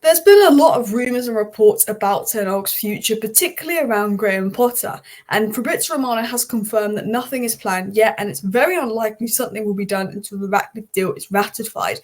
There's been a lot of rumours and reports about Ten Hag's future, particularly around Graham Potter, and Fabrizio Romano has confirmed that nothing is planned yet, and it's very unlikely something will be done until the Ratcliffe deal is ratified.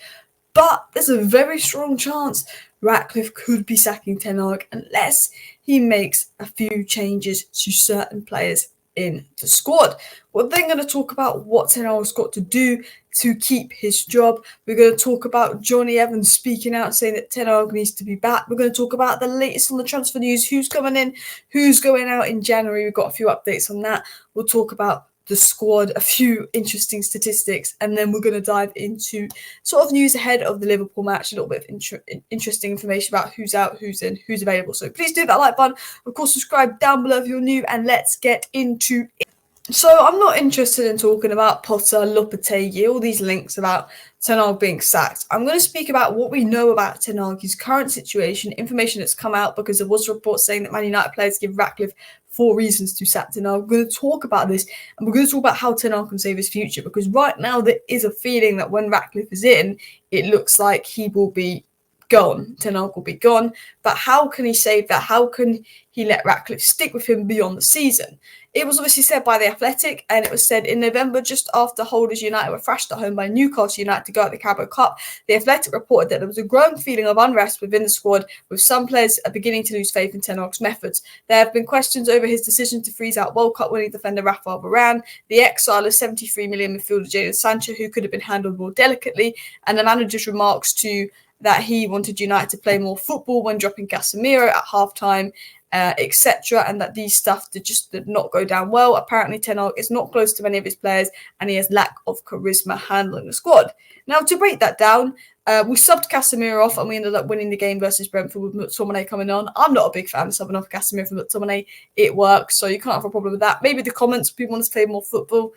But there's a very strong chance Ratcliffe could be sacking Ten Hag unless he makes a few changes to certain players in the squad. We're then going to talk about what Ten Hag's got to do to keep his job. We're going to talk about Johnny Evans speaking out, saying that Ten Hag needs to be back. We're going to talk about the latest on the transfer news, who's coming in, who's going out in January. We've got a few updates on that. We'll talk about the squad, a few interesting statistics, and then we're going to dive into sort of news ahead of the Liverpool match, a little bit of interesting information about who's out, who's in, who's available. So please do that like button. Of course, subscribe down below if you're new, and let's get into it. So I'm not interested in talking about Potter, Lopetegui, all these links about Ten Hag being sacked. I'm going to speak about what we know about Ten Hag, his current situation, information that's come out because there was a report saying that Man United players give Ratcliffe 4 reasons to sack Ten Hag. We're going to talk about this, and we're going to talk about how Ten Hag can save his future, because right now there is a feeling that when Ratcliffe is in, it looks like he will be gone. Ten Hag will be gone. But how can he save that? How can he let Ratcliffe stick with him beyond the season? It was obviously said by The Athletic, and it was said in November, just after Holders United were thrashed at home by Newcastle United to go at the Carabao Cup. The Athletic reported that there was a growing feeling of unrest within the squad, with some players beginning to lose faith in Ten Hag's methods. There have been questions over his decision to freeze out World Cup winning defender Rafael Varane, the exile of 73 million midfielder Jadon Sancho, who could have been handled more delicately, and the manager's remarks to that he wanted United to play more football when dropping Casemiro at halftime, etc., and that these stuff did not go down well. Apparently, Ten Hag is not close to many of his players, and he has lack of charisma handling the squad. Now, to break that down, we subbed Casemiro off, and we ended up winning the game versus Brentford with McTominay coming on. I'm not a big fan of subbing off Casemiro for McTominay. It works, so you can't have a problem with that. Maybe the comments, people want us to play more football.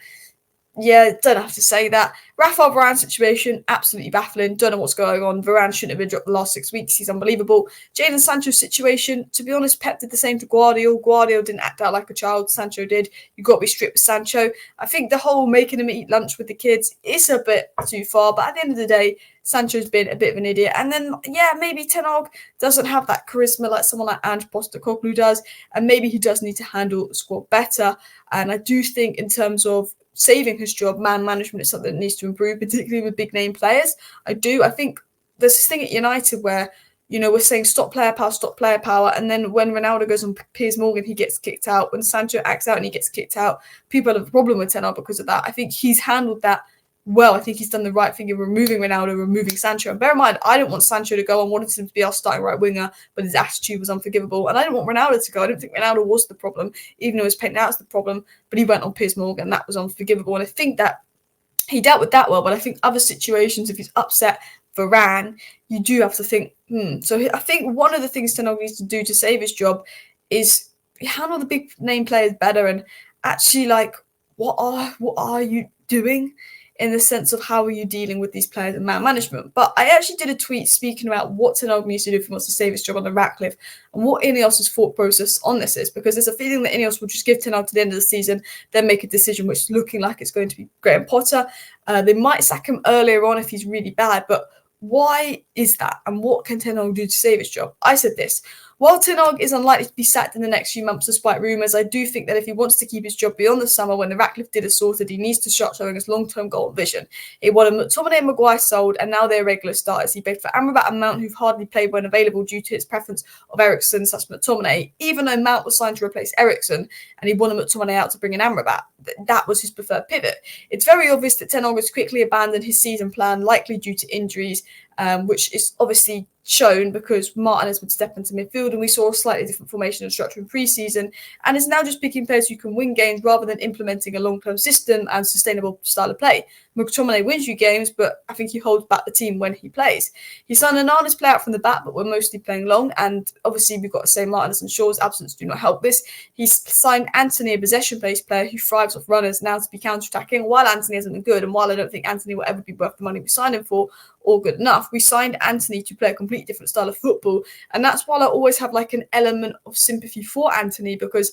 Yeah, don't have to say that. Rafael Varane's situation, absolutely baffling. Don't know what's going on. Varane shouldn't have been dropped the last 6 weeks. He's unbelievable. Jadon Sancho's situation, to be honest, Pep did the same to Guardiola. Guardiola didn't act out like a child. Sancho did. You've got to be strict with Sancho. I think the whole making him eat lunch with the kids is a bit too far. But at the end of the day, Sancho's been a bit of an idiot. And then, yeah, maybe Ten Hag doesn't have that charisma like someone like Ange Postecoglou does. And maybe he does need to handle the squad better. And I do think in terms of saving his job, man management is something that needs to improve, particularly with big name players. I think there's this thing at United where, we're saying stop player power. And then when Ronaldo goes on Piers Morgan, he gets kicked out. When Sancho acts out and he gets kicked out, people have a problem with Ten Hag because of that. I think he's handled that well. I think he's done the right thing in removing Ronaldo, removing Sancho. And bear in mind, I didn't want Sancho to go. I wanted him to be our starting right winger, but his attitude was unforgivable. And I didn't want Ronaldo to go. I didn't think Ronaldo was the problem, even though it was painted out as the problem. But he went on Piers Morgan. That was unforgivable. And I think that he dealt with that well. But I think other situations, if he's upset Varane, you do have to think, So I think one of the things Ten Hag needs to do to save his job is handle the big name players better and actually, what are you doing? In the sense of how are you dealing with these players and man management. But I actually did a tweet speaking about what Ten Hag needs to do if he wants to save his job on the Ratcliffe and what Ineos' thought process on this is, because there's a feeling that Ineos will just give Ten Hag to the end of the season, then make a decision which is looking like it's going to be Graham Potter. They might sack him earlier on if he's really bad, but why is that? And what can Ten Hag do to save his job? I said this. While Ten Hag is unlikely to be sacked in the next few months despite rumours, I do think that if he wants to keep his job beyond the summer when the Ratcliffe deal is sorted, he needs to start showing his long-term goal and vision. He wanted McTominay and Maguire sold, and now they're regular starters. He begged for Amrabat and Mount, who've hardly played when available due to his preference of Eriksen, such McTominay, even though Mount was signed to replace Eriksen, and he wanted McTominay out to bring in Amrabat. That was his preferred pivot. It's very obvious that Ten Hag has quickly abandoned his season plan, likely due to injuries, which is obviously shown because Martinez would step into midfield and we saw a slightly different formation and structure in pre-season, and is now just picking players who can win games rather than implementing a long-term system and sustainable style of play. McTominay wins you games, but I think he holds back the team when he plays. He signed Anana's play out from the back, but we're mostly playing long, and obviously we've got to say Martinez and Shaw's absence do not help this. He's signed Anthony, a possession-based player who thrives off runners, now to be counter-attacking. While Anthony hasn't been good, and while I don't think Anthony will ever be worth the money we signed him for, or good enough, we signed Anthony to play a completely different style of football, and that's why I always have an element of sympathy for Anthony, because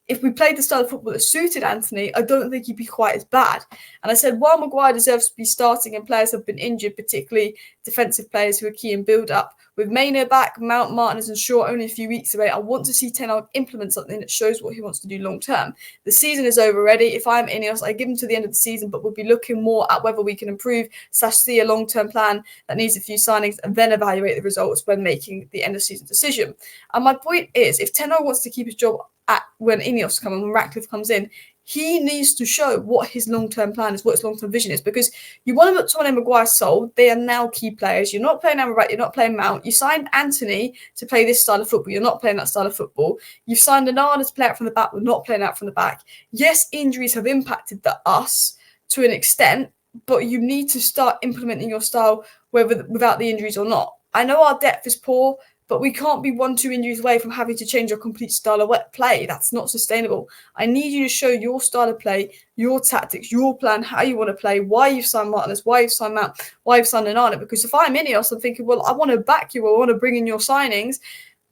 if we played the style of football that suited Anthony, I don't think he'd be quite as bad. And I said, while Maguire deserves to be starting and players have been injured, particularly defensive players who are key in build-up, with Maino back, Mount, Martinez and Shaw only a few weeks away, I want to see Ten Hag implement something that shows what he wants to do long-term. The season is over already. If I'm Ineos, I give him to the end of the season, but we'll be looking more at whether we can improve, see a long-term plan that needs a few signings, and then evaluate the results when making the end-of-season decision. And my point is, if Ten Hag wants to keep his job when Ineos come and when Ratcliffe comes in, he needs to show what his long-term plan is, what his long-term vision is, because you want to put someone in Maguire's sold. They are now key players. You're not playing Amrabat, you're not playing Mount. You signed Anthony to play this style of football. You're not playing that style of football. You've signed Onana to play out from the back. We're not playing out from the back. Yes, injuries have impacted us to an extent, but you need to start implementing your style without the injuries or not. I know our depth is poor, but we can't be 1-2 injuries away from having to change your complete style of play. That's not sustainable. I need you to show your style of play, your tactics, your plan, how you want to play, why you've signed Martinez, why you've signed Mount, why you've signed Onana. Because if I'm Ineos, I'm thinking, well, I want to back you, I want to bring in your signings,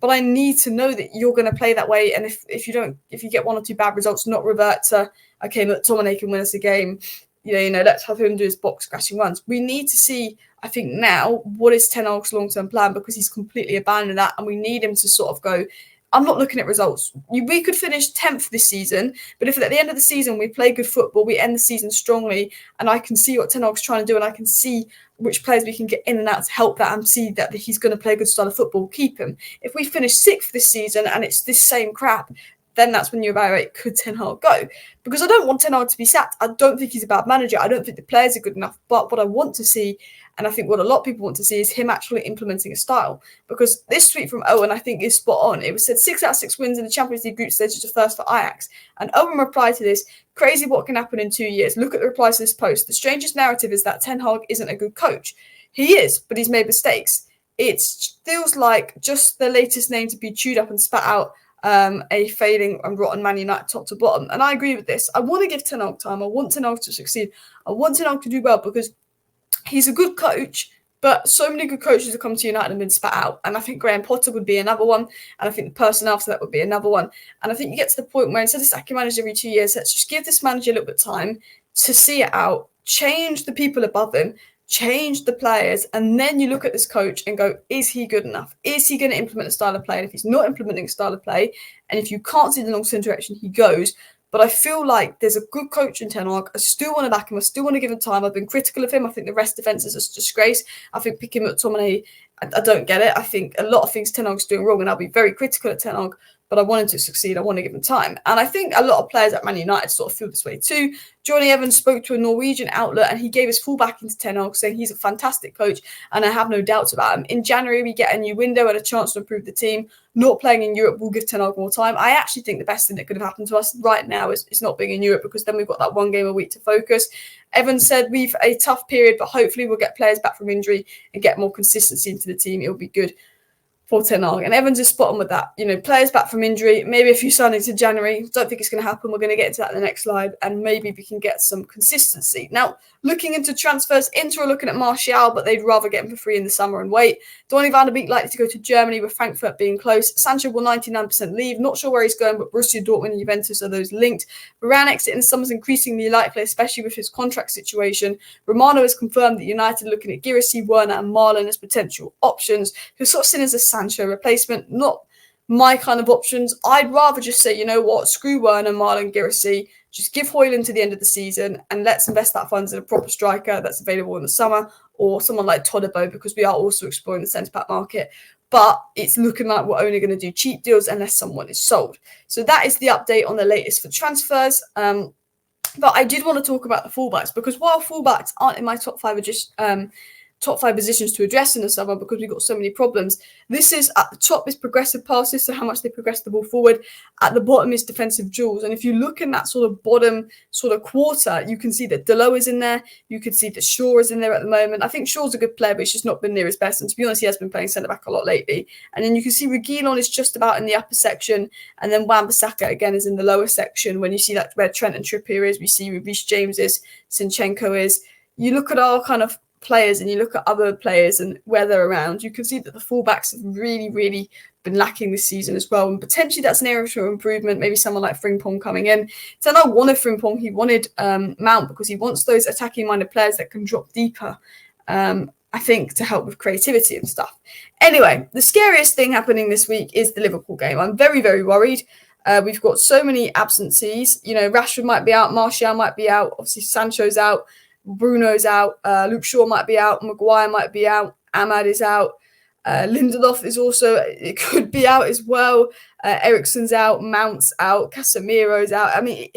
but I need to know that you're going to play that way. And if you get 1 or 2 bad results, not revert to, okay, look, Tomine can win us a game. Let's have him do his box scratching runs. We need to see, I think now, what is Ten Hag's long-term plan, because he's completely abandoned that, and we need him to sort of go, I'm not looking at results. We could finish 10th this season, but if at the end of the season we play good football, we end the season strongly, and I can see what Ten Hag's trying to do, and I can see which players we can get in and out to help that, and see that he's going to play a good style of football, keep him. If we finish 6th this season and it's this same crap, then that's when you evaluate, could Ten Hag go? Because I don't want Ten Hag to be sacked. I don't think he's a bad manager. I don't think the players are good enough. But what I want to see, and I think what a lot of people want to see, is him actually implementing a style. Because this tweet from Owen, I think, is spot on. It was said 6 out of 6 wins in the Champions League group stage is a first for Ajax. And Owen replied to this, crazy what can happen in 2 years. Look at the replies to this post. The strangest narrative is that Ten Hag isn't a good coach. He is, but he's made mistakes. It feels like just the latest name to be chewed up and spat out, a failing and rotten Man United top to bottom. And I agree with this. I want to give Ten Hag time. I want Ten Hag to succeed. I want Ten Hag to do well, because he's a good coach, but so many good coaches have come to United and been spat out. And I think Graham Potter would be another one. And I think the person after that would be another one. And I think you get to the point where instead of sacking manager every 2 years, let's just give this manager a little bit of time to see it out, change the people above him, change the players, and then you look at this coach and go, is he good enough? Is he going to implement a style of play? And if he's not implementing a style of play, and if you can't see the long-term direction, he goes. But I feel like there's a good coach in Ten Hag. I still want to back him. I still want to give him time. I've been critical of him. I think the rest defence is a disgrace. I think picking up Tomine, I don't get it. I think a lot of things Ten Hag's doing wrong, and I'll be very critical at Ten Hag, but I want him to succeed. I want to give him time. And I think a lot of players at Man United sort of feel this way too. Johnny Evans spoke to a Norwegian outlet, and he gave his full backing to Ten Hag, saying he's a fantastic coach, and I have no doubts about him. In January, we get a new window and a chance to improve the team. Not playing in Europe will give Ten Hag more time. I actually think the best thing that could have happened to us right now is not being in Europe, because then we've got that 1 game a week to focus. Evans said we've a tough period, but hopefully we'll get players back from injury and get more consistency into the team. It'll be good for Ten Hag. And Evans is spot on with that. Players back from injury, maybe a few signings in January. Don't think it's going to happen. We're going to get into that in the next slide, and maybe we can get some consistency. Now, looking into transfers, Inter are looking at Martial, but they'd rather get him for free in the summer and wait. Donny van der Beek likely to go to Germany, with Frankfurt being close. Sancho will 99% leave. Not sure where he's going, but Borussia Dortmund and Juventus are those linked. Varane exit in the summer is increasingly likely, especially with his contract situation. Romano has confirmed that United are looking at Girassi, Werner and Marlon as potential options, who sort of seen as a Sancho replacement. Not my kind of options. I'd rather just say, you know what, screw Werner, Marlon, Girassi. Just give Højlund to the end of the season, and let's invest that funds in a proper striker that's available in the summer, or someone like Todibo, because we are also exploring the centre-back market. But it's looking like we're only going to do cheap deals unless someone is sold. So that is the update on the latest for transfers. But I did want to talk about the fullbacks, because while fullbacks aren't in my top five positions to address in the summer, because we've got so many problems, this is at the top is progressive passes, so how much they progress the ball forward. At the bottom is defensive duels. And if you look in that sort of bottom sort of quarter, you can see that Delo is in there. You can see that Shaw is in there at the moment. I think Shaw's a good player, but he's just not been near his best. And to be honest, he has been playing centre-back a lot lately. And then you can see Reguilon is just about in the upper section. And then Wan-Bissaka, again, is in the lower section. When you see that where Trent and Trippier is, we see where Reece James is, Zinchenko is. You look at our kind of players and you look at other players and where they're around, you can see that the fullbacks have really, really been lacking this season as well. And potentially that's an area for improvement. Maybe someone like Frimpong coming in. Tenor wanted Frimpong. He wanted Mount because he wants those attacking-minded players that can drop deeper, I think, to help with creativity and stuff. Anyway, the scariest thing happening this week is the Liverpool game. I'm very, very worried. We've got so many absences. You know, Rashford might be out, Martial might be out, obviously Sancho's out, Bruno's out, Luke Shaw might be out, Maguire might be out, Ahmad is out, Lindelof is also, it could be out as well. Ericsson's out, Mount's out, Casemiro's out. I mean,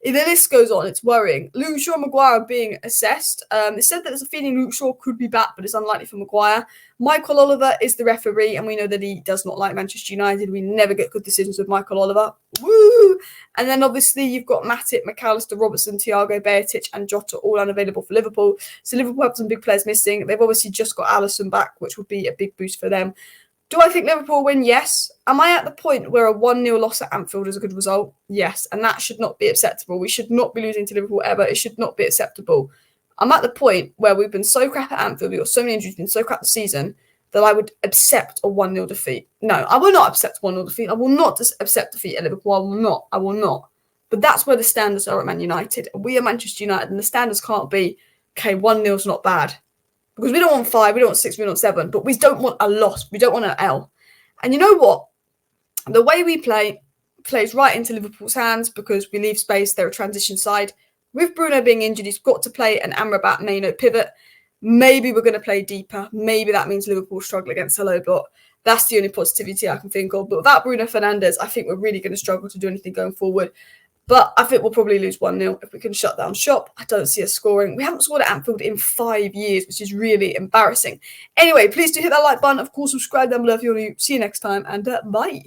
the list goes on. It's worrying. Luke Shaw and Maguire are being assessed. It said that there's a feeling Luke Shaw could be back, but it's unlikely for Maguire. Michael Oliver is the referee, and we know that he does not like Manchester United. We never get good decisions with Michael Oliver. Woo! And then obviously you've got Matip, McAllister, Robertson, Thiago, Bejic, and Jota all unavailable for Liverpool. So Liverpool have some big players missing. They've obviously just got Alisson back, which would be a big boost for them. Do I think Liverpool win? Yes. Am I at the point where a 1-0 loss at Anfield is a good result? Yes. And that should not be acceptable. We should not be losing to Liverpool ever. It should not be acceptable. I'm at the point where we've been so crap at Anfield, we've got so many injuries, been so crap this season, that I would accept a 1-0 defeat. No, I will not accept 1-0 defeat. I will not accept defeat at Liverpool. I will not. But that's where the standards are at Man United. We are Manchester United, and the standards can't be, okay, 1-0 is not bad. Because we don't want 5, we don't want 6, we don't want 7, but we don't want a loss. We don't want an L. And you know what? The way we play plays right into Liverpool's hands because we leave space. They're a transition side. With Bruno being injured, he's got to play an Amrabat Maino pivot. Maybe we're going to play deeper. Maybe that means Liverpool struggle against the low block. That's the only positivity I can think of. But without Bruno Fernandes, I think we're really going to struggle to do anything going forward. But I think we'll probably lose 1-0 if we can shut down shop. I don't see us scoring. We haven't scored at Anfield in 5 years, which is really embarrassing. Anyway, please do hit that like button. Of course, subscribe down below if you're new. See you next time, and bye.